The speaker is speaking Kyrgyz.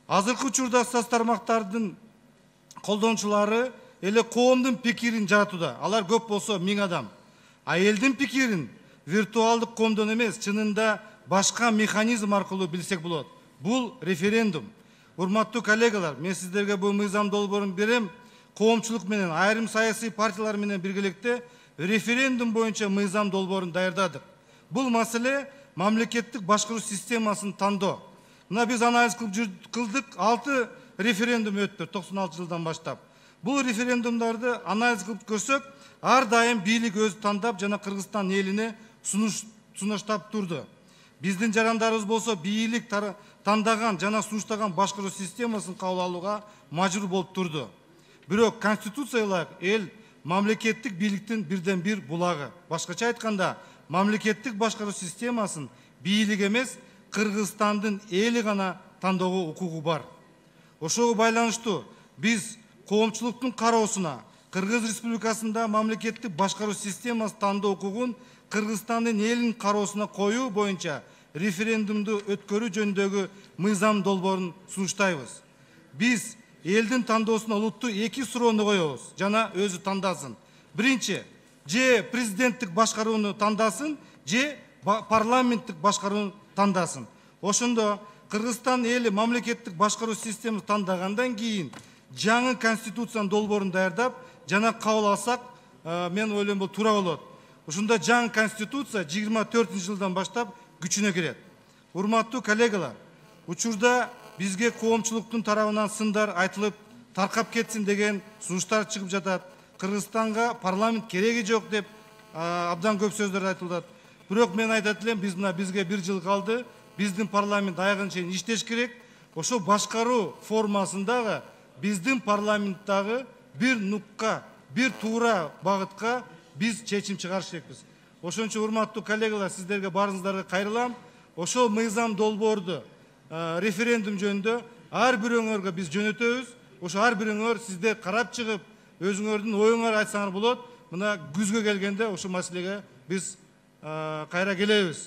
Азыркы учурда соц тармактардын колдонуучулары эле коомдун пикирин жаратууда. Алар көп болсо 1000 адам. А элдин пикирин виртуалдык коомдон эмес, чынында башка механизм аркылуу билсек болот. Бул референдум. Урматтуу коллегалар, мен сиздерге бул мыйзам долбоорун берем. Коомчулук менен, айрым саясий партиялар менен биргеликте референдум боюнча мыйзам долбоорун даярдадык. Бул маселе мамлекеттик башкаруу системасын тандоо. Мына биз анализ кылдык, 6 референдум өттү 96 жылдан баштап. Бул референдумдарды анализ кылып көрсөк, ар дайым бийлик өзү тандап жана Кыргызстан элине сунуштап турду. Биздин жарандарыбыз болсо бийлик тандаган жана сунуштаган башкаруу системасын кабыл алууга мажбур болуп турду. Бирок конституциялык эл мамлекеттик бийликтин бирден бир булагы. Башкача айтканда, мамлекеттик башкаруу системасын бийлик эмес, Кыргызстандын эли гана тандоого укугу бар. Ошого байланыштуу биз коомчулуктун кароосуна Кыргыз Республикасында мамлекеттик башкаруу системасын тандоо укугун Кыргызстандын элинин кароосуна коюу боюнча референдумду өткөрүү жөнүндөгү мыйзам долбоорун сунуштайбыз. Биз элдин тандоосуна улуттуу 2 суроону коебуз, жана өзү тандасын. Биринчи, же президенттик башкарууну тандасын, же парламенттик башкарууну тандасын. Ошондо Кыргызстан эли мамлекеттик башкаруу системасын тандагандан кийин жаңы конституциянын долбоорун даярдап жана кабыл алсак, мен ойлойм бул туура болот. Ошондо жаңы конституция 24-жылдан баштап күчүнө кирет. Урматтуу коллегалар, учурда бизге коомчулуктун тарабынан сындар айтылып, таркап кетсин деген сунуштар чыгып жатат. Кыргызстанга парламент кереги жок деп абдан көп сөздөр айтылат. Бирок мен айтат элем, бизге 1 жыл калды. Биздин парламент аягына чейин иштеш керек. Ошо башкаруу формасындагы биздин парламенттагы бир нукка, бир туура багытка биз чечим чыгарыш керекпиз. Ошончо урматтуу коллегалар, сиздерге барыңыздарга кайрылам. Ошол мыйзам долбоорду референдум жөнүндө ар бирөөңөргө биз жөнөтөбүз. Ошо ар бирөөңөр сиздер карап чыгып, өзүңөрдүн оюңарды айтсаңар болот. Мына күзгө келгенде ошол маселеге биз кайра келебиз.